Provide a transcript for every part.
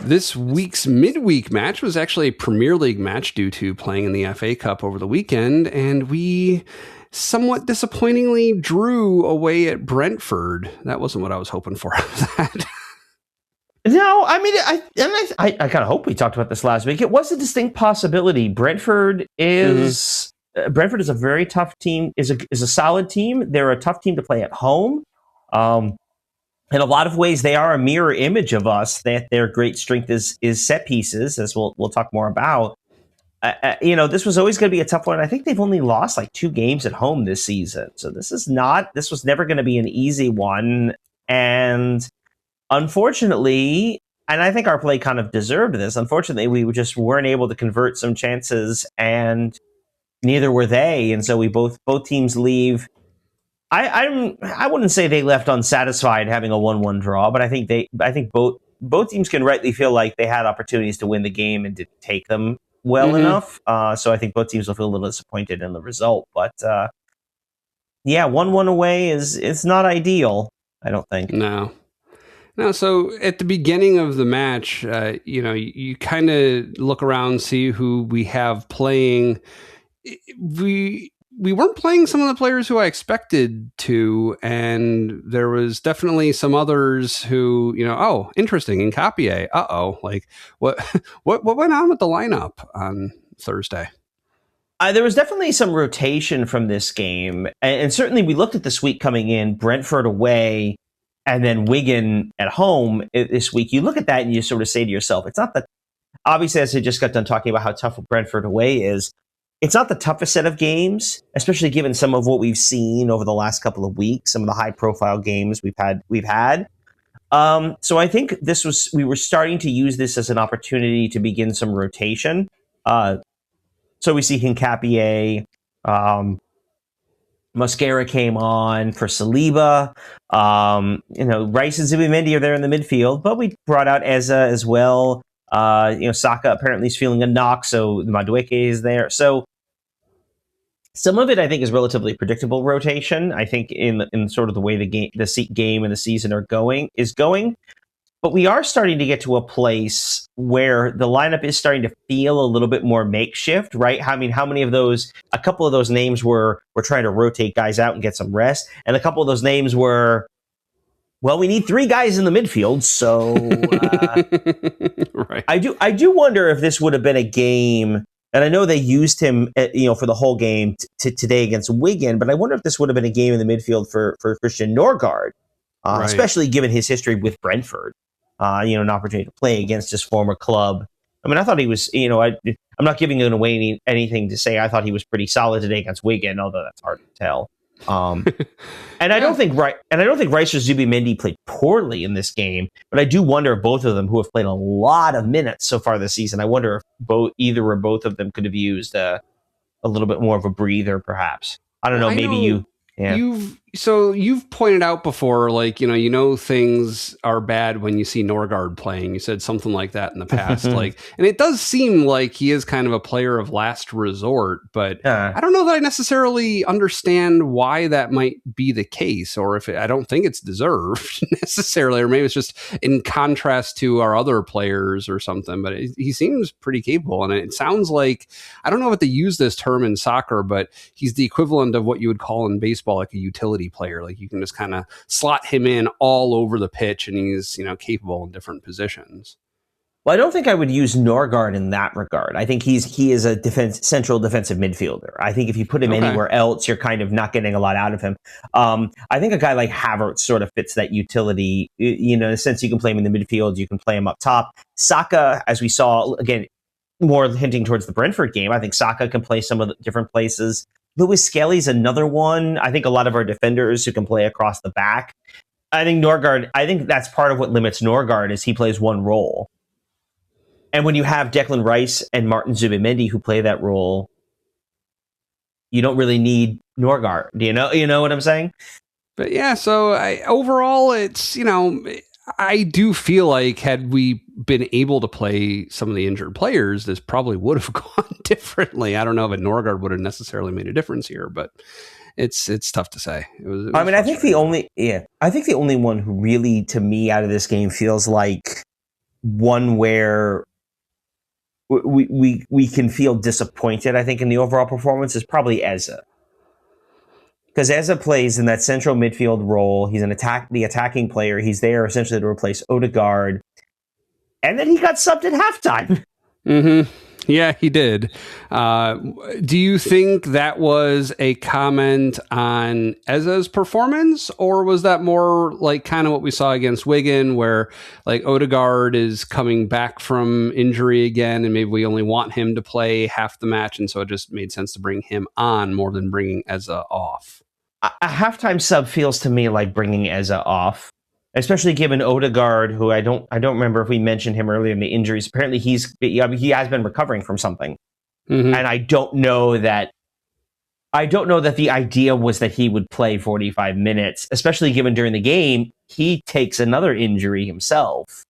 This week's midweek match was actually a Premier League match due to playing in the FA Cup over the weekend, and we somewhat disappointingly drew away at Brentford. That wasn't what I was hoping for out of that. No, I mean, I kind of hope we talked about this last week. It was a distinct possibility. Brentford is a very tough team. Is a solid team. They're a tough team to play at home. In a lot of ways, they are a mirror image of us. That their great strength is set pieces, as we'll talk more about. This was always going to be a tough one. I think they've only lost like 2 games at home this season, so this was never going to be an easy one. And unfortunately, and I think our play kind of deserved this. Unfortunately, we just weren't able to convert some chances, and neither were they. And so we both teams leave. I wouldn't say they left unsatisfied having a 1-1 draw, but I think both teams can rightly feel like they had opportunities to win the game and didn't take them well enough. So I think both teams will feel a little disappointed in the result. But 1-1 away is not ideal, I don't think. No. So at the beginning of the match, you kind of look around, see who we have playing. We weren't playing some of the players who I expected to, and there was definitely some others who, interesting, Nkapie. Like what went on with the lineup on Thursday? There was definitely some rotation from this game, and certainly we looked at this week coming in, Brentford away, and then Wigan at home this week. You look at that and you sort of say to yourself, it's not that, obviously, as I just got done talking about how tough Brentford away is, it's not the toughest set of games, especially given some of what we've seen over the last couple of weeks, some of the high-profile games we've had. So I think we were starting to use this as an opportunity to begin some rotation. So we see Nkapie, Mosquera came on for Saliba. Rice and Zubimendi are there in the midfield, but we brought out Eza as well. Saka apparently is feeling a knock, so Madueke is there. So some of it, I think, is relatively predictable rotation. I think in sort of the way the game and the season is going. But we are starting to get to a place where the lineup is starting to feel a little bit more makeshift, right? I mean, how many of those? A couple of those names were trying to rotate guys out and get some rest, and a couple of those names were, well, we need 3 guys in the midfield, so right. I do wonder if this would have been a game, and I know they used him, for the whole game today against Wigan, but I wonder if this would have been a game in the midfield for Christian Norgard, right, especially given his history with Brentford. An opportunity to play against his former club. I mean, I thought he was, I'm not giving away anything to say I thought he was pretty solid today against Wigan, although that's hard to tell. And I don't think Rice or Zubimendi played poorly in this game, but I do wonder if both of them, who have played a lot of minutes so far this season, I wonder if either or both of them could have used a little bit more of a breather, perhaps. I don't know. You've pointed out before, like, things are bad when you see Norgard playing. You said something like that in the past, and it does seem like he is kind of a player of last resort, but I don't know that I necessarily understand why that might be the case, or I don't think it's deserved necessarily, or maybe it's just in contrast to our other players or something, but he seems pretty capable. And it sounds like, I don't know if they use this term in soccer, but he's the equivalent of what you would call in baseball, like a utility player. Like you can just kind of slot him in all over the pitch, and he's capable in different positions. Well, I don't think I would use Norgard in that regard. I think he is a central defensive midfielder. I think if you put him anywhere else, you're kind of not getting a lot out of him. I think a guy like Havertz sort of fits that utility, in the sense you can play him in the midfield, you can play him up top. Saka, as we saw, again, more hinting towards the Brentford game, I think Saka can play some of the different places. Lewis Skelly's another one. I think a lot of our defenders who can play across the back. I think that's part of what limits Norgard, is he plays one role. And when you have Declan Rice and Martin Zubimendi who play that role, you don't really need Norgard. Do you know what I'm saying? But yeah, so overall, it's, I do feel like had we been able to play some of the injured players, this probably would have gone differently. I don't know if Norgard would have necessarily made a difference here, but it's tough to say. I think the only one who really, to me, out of this game feels like one where we can feel disappointed, I think, in the overall performance is probably Eze. Because Eze plays in that central midfield role. He's the attacking player. He's there essentially to replace Odegaard. And then he got subbed at halftime. Mm-hmm. Yeah, he did. Do you think that was a comment on Eze's performance, or was that more like kind of what we saw against Wigan, where like Odegaard is coming back from injury again, and maybe we only want him to play half the match, and so it just made sense to bring him on more than bringing Eze off? A halftime sub feels to me like bringing Eze off, especially given Odegaard, who I don't remember if we mentioned him earlier in the injuries. Apparently, he has been recovering from something, and I don't know that the idea was that he would play 45 minutes, especially given during the game he takes another injury himself,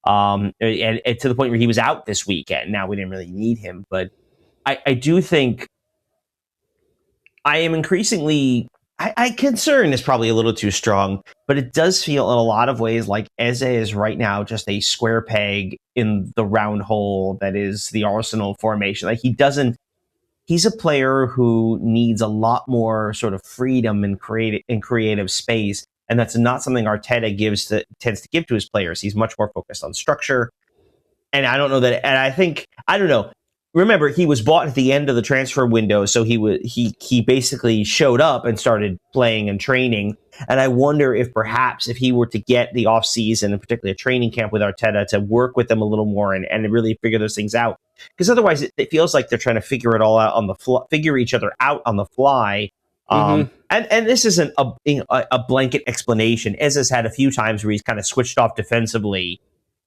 and to the point where he was out this weekend. Now we didn't really need him, but I do think I am increasingly. Concern is probably a little too strong, but it does feel in a lot of ways like Eze is right now just a square peg in the round hole that is the Arsenal formation. Like he's a player who needs a lot more sort of freedom and creative space, and that's not something Arteta tends to give to his players. He's much more focused on structure, and I don't know that. And I don't know. Remember, he was bought at the end of the transfer window, so he basically showed up and started playing and training. And I wonder if perhaps if he were to get the off season, and particularly a training camp with Arteta, to work with them a little more and really figure those things out, because otherwise it feels like they're trying to figure it all out on the figure each other out on the fly. And this isn't a blanket explanation. Eze's had a few times where he's kind of switched off defensively,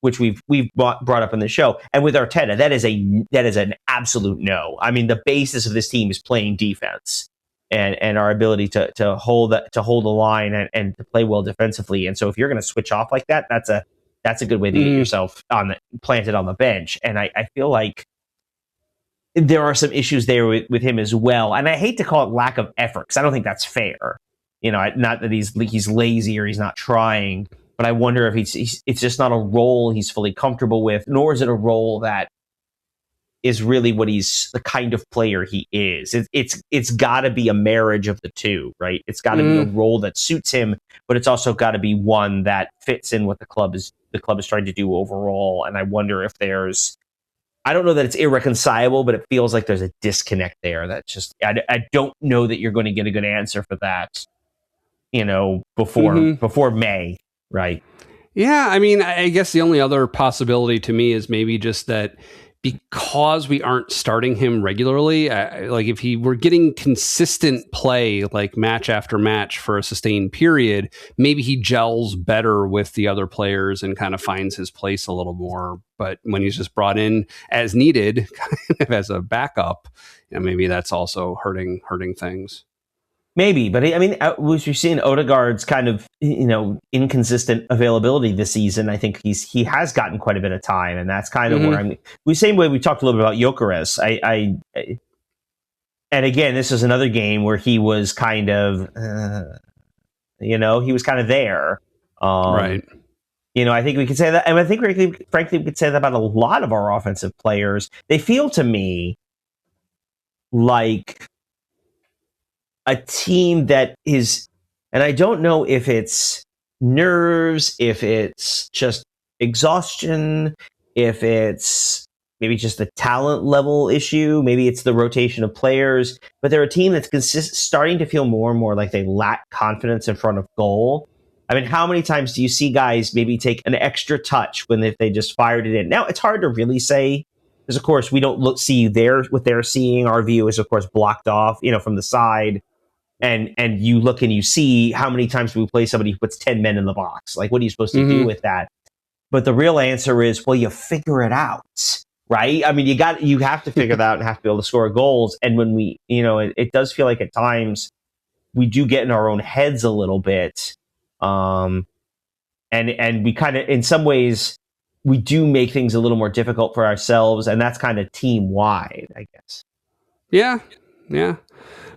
which we've brought up in the show. And with Arteta, that is an absolute no. I mean, the basis of this team is playing defense and our ability to hold the line and to play well defensively. And so if you're going to switch off like that, that's a good way to get yourself planted on the bench. And I feel like there are some issues there with him as well. And I hate to call it lack of effort, because I don't think that's fair. Not that he's lazy or he's not trying. But I wonder if it's just not a role he's fully comfortable with, nor is it a role that is really what he's the kind of player he is. It's got to be a marriage of the two, right? It's got to be a role that suits him, but it's also got to be one that fits in what the club is trying to do overall. And I wonder if I don't know that it's irreconcilable, but it feels like there's a disconnect there. That's just I don't know that you're going to get a good answer for that, before May. Right. Yeah. I mean, I guess the only other possibility to me is maybe just that because we aren't starting him regularly, like if he were getting consistent play, like match after match for a sustained period, maybe he gels better with the other players and kind of finds his place a little more. But when he's just brought in as needed, kind of as a backup, maybe that's also hurting things. Maybe, but I mean, we've seen Odegaard's kind of inconsistent availability this season. I think he has gotten quite a bit of time, and that's kind of where the same way we talked a little bit about Gyökeres. And again, this is another game where he was kind of, he was kind of there, right? I think we could say that, and I think frankly we could say that about a lot of our offensive players. They feel to me like a team that is, and I don't know if it's nerves, if it's just exhaustion, if it's maybe just a talent level issue, maybe it's the rotation of players, but they're a team that's starting to feel more and more like they lack confidence in front of goal. I mean, how many times do you see guys maybe take an extra touch if they just fired it in? Now, it's hard to really say, because of course we don't see what they're seeing. Our view is of course blocked off, from the side. And you look and you see how many times we play somebody who puts 10 men in the box. Like, what are you supposed to do with that? But the real answer is, well, you figure it out, right? I mean, you have to figure that out and have to be able to score goals. And when we, it does feel like at times we do get in our own heads a little bit. And we kind of, in some ways, we do make things a little more difficult for ourselves. And that's kind of team wide, I guess. Yeah. Yeah.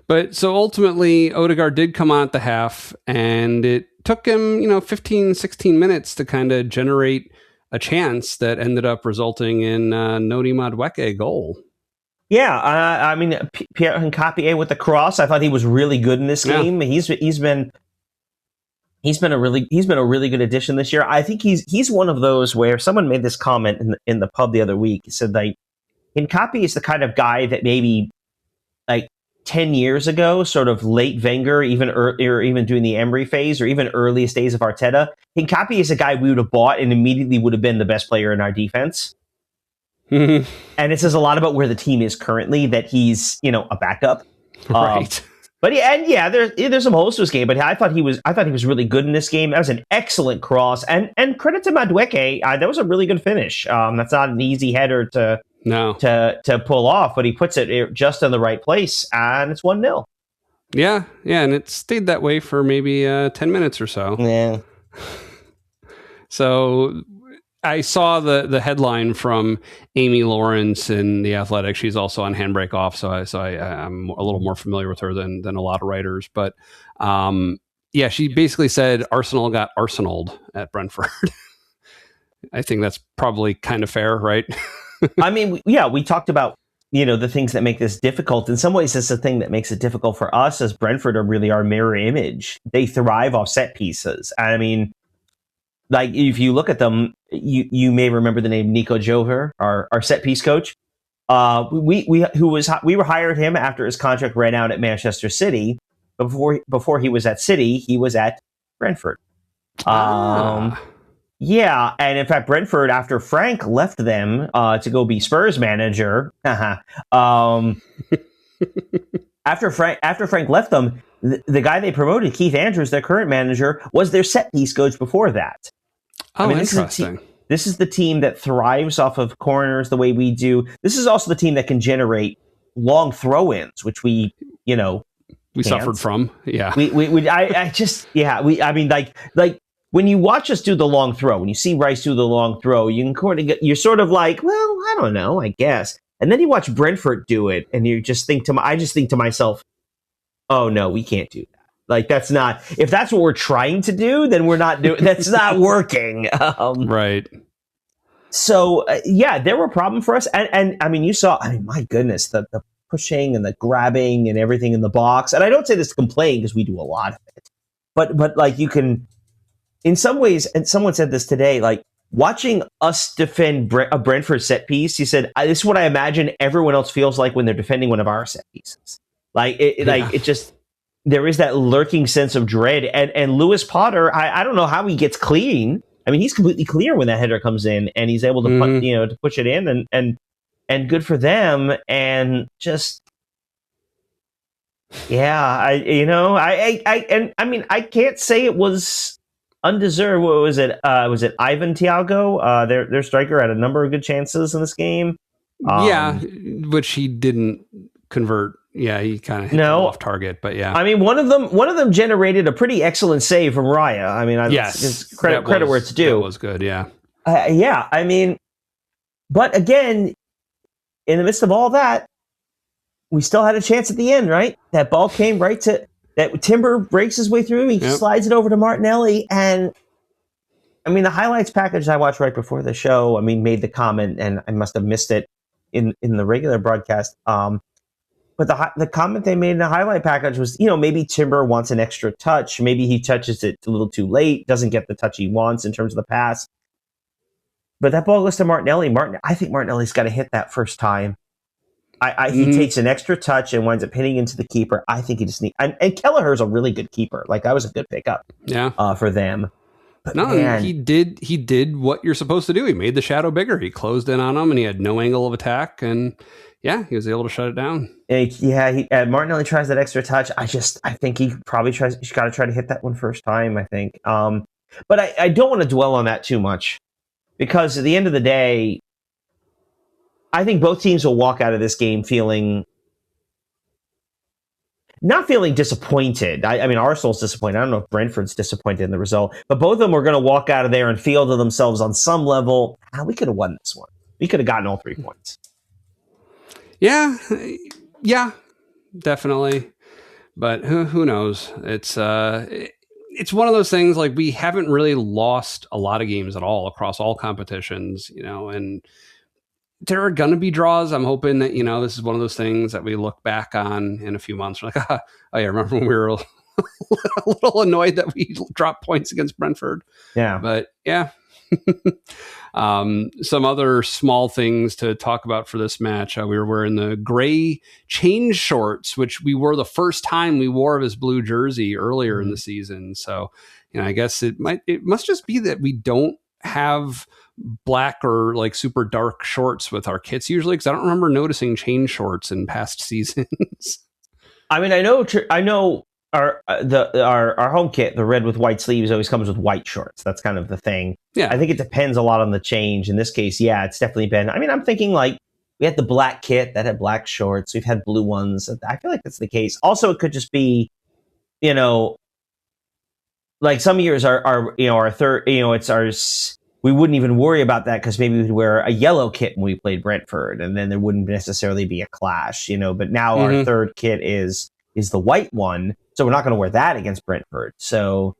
But so ultimately, Odegaard did come on at the half, and it took him, 15, 16 minutes to kind of generate a chance that ended up resulting in Noni Madueke goal. Yeah, I mean, Pierre Hincapié with the cross. I thought he was really good in this game. He's been a really good addition this year. I think he's one of those where someone made this comment in the pub the other week. He said like Hincapié is the kind of guy that maybe like 10 years ago, sort of late Wenger, or even during the Emery phase, or even earliest days of Arteta, Hincapié is a guy we would have bought and immediately would have been the best player in our defense. And it says a lot about where the team is currently that he's, a backup. Right. But there's some holes to his game. But I thought he was really good in this game. That was an excellent cross, and credit to Madueke. That was a really good finish. That's not an easy header to pull off, but he puts it just in the right place, and it's 1-0. Yeah, and it stayed that way for maybe 10 minutes or so. Yeah. So I saw the headline from Amy Lawrence in The Athletic. She's also on Handbrake Off, so I'm a little more familiar with her than a lot of writers. But she basically said Arsenal got Arsenaled at Brentford. I think that's probably kind of fair, right? I mean, we talked about the things that make this difficult. In some ways, it's the thing that makes it difficult for us, as Brentford are really our mirror image. They thrive off set pieces. I mean, like if you look at them, you may remember the name Nico Jover, our set piece coach. We hired him after his contract ran out at Manchester City. Before he was at City, he was at Brentford. Yeah, and in fact, Brentford, after Frank left them to go be Spurs manager, after Frank left them, the guy they promoted, Keith Andrews, their current manager, was their set piece coach before that. Oh, interesting. This is the team that thrives off of corners the way we do. This is also the team that can generate long throw-ins, which we suffered from. Yeah, like when you watch us do the long throw, when you see Rice do the long throw, you're sort of like, well, I don't know, I guess. And then you watch Brentford do it, and I just think to myself, oh no, we can't do that. Like if that's what we're trying to do, then we're not doing. That's not working. Right. So there were problems for us, and I mean, you saw. I mean, my goodness, the pushing and the grabbing and everything in the box. And I don't say this to complain because we do a lot of it, but like you can, in some ways, and someone said this today, like watching us defend a Brentford set piece. He said, "This is what I imagine everyone else feels like when they're defending one of our set pieces." It just. There is that lurking sense of dread. And Lewis Potter, I don't know how he gets clean. I mean, he's completely clear when that header comes in, and he's able to to push it in, and good for them. And just, I can't say it was undeserved. What was it? Was it Ivan Thiago? Their striker had a number of good chances in this game. Which he didn't convert. Yeah, he kind of hit them off target, but yeah. I mean, one of them generated a pretty excellent save from Raya. I mean, credit where it's due. That was good, yeah. I mean, but again, in the midst of all that, we still had a chance at the end, right? That ball came right to that. Timber breaks his way through. He slides it over to Martinelli, and I mean, the highlights package I watched right before the show, I mean, made the comment, and I must have missed it in the regular broadcast. But the comment they made in the highlight package was, maybe Timber wants an extra touch. Maybe he touches it a little too late, doesn't get the touch he wants in terms of the pass. But that ball goes to Martinelli. I think Martinelli's got to hit that first time. He takes an extra touch and winds up hitting into the keeper. I think he just needs... And Kelleher's a really good keeper. Like, that was a good pickup for them. But man, he did what you're supposed to do. He made the shadow bigger. He closed in on him, and he had no angle of attack, and he was able to shut it down. Martinelli tries that extra touch. I think he probably tries. He's got to try to hit that one first time, I think. But I don't want to dwell on that too much, because at the end of the day, I think both teams will walk out of this game not feeling disappointed. I mean, Arsenal's disappointed. I don't know if Brentford's disappointed in the result, but both of them are going to walk out of there and feel to themselves on some level, we could have won this one. We could have gotten all 3 points. Yeah, definitely. But who knows? It's it's one of those things, like, we haven't really lost a lot of games at all across all competitions, and there are going to be draws. I'm hoping that, this is one of those things that we look back on in a few months. We're like, oh yeah, remember when we were a little annoyed that we dropped points against Brentford? Yeah. But yeah. Some other small things to talk about for this match. We were wearing the gray change shorts, which we wore the first time we wore his blue jersey earlier in the season. So, I guess it must just be that we don't have black or like super dark shorts with our kits usually, because I don't remember noticing change shorts in past seasons. I mean, I know our home kit, the red with white sleeves, always comes with white shorts. That's kind of the thing. Yeah, I think it depends a lot on the change. In this case, yeah, it's definitely been. I mean, I'm thinking like we had the black kit that had black shorts. We've had blue ones. I feel like that's the case. Also, it could just be, like some years our third, it's ours. We wouldn't even worry about that because maybe we'd wear a yellow kit when we played Brentford, and then there wouldn't necessarily be a clash, But now our third kit is the white one, so we're not going to wear that against Brentford. So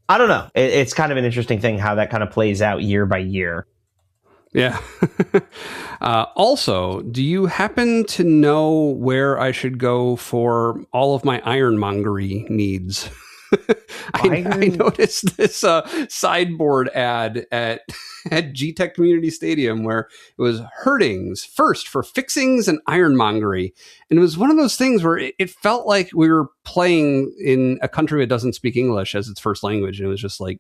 I don't know. It's kind of an interesting thing how that kind of plays out year by year. Yeah. Also, do you happen to know where I should go for all of my ironmongery needs? I noticed this sideboard ad at G-Tech Community Stadium where it was Herdings first for fixings and ironmongery. And it was one of those things where it felt like we were playing in a country that doesn't speak English as its first language. And it was just like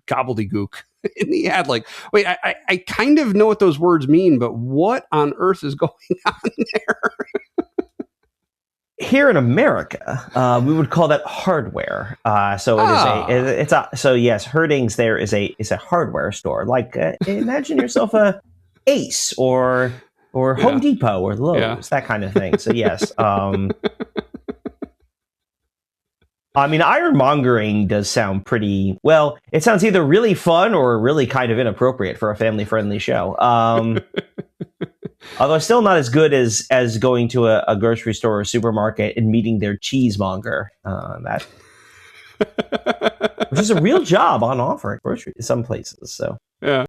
gobbledygook in the ad. Like, wait, I kind of know what those words mean, but what on earth is going on there? Here in America, we would call that hardware. So yes, Herdings there is a hardware store. Like imagine yourself a Ace or Home Depot or Lowe's, that kind of thing. So yes, I mean, ironmongering does sound pretty well. It sounds either really fun or really kind of inappropriate for a family-friendly show. Although still not as good as going to a grocery store or supermarket and meeting their cheesemonger. Which is a real job on offer at grocery some places. So yeah.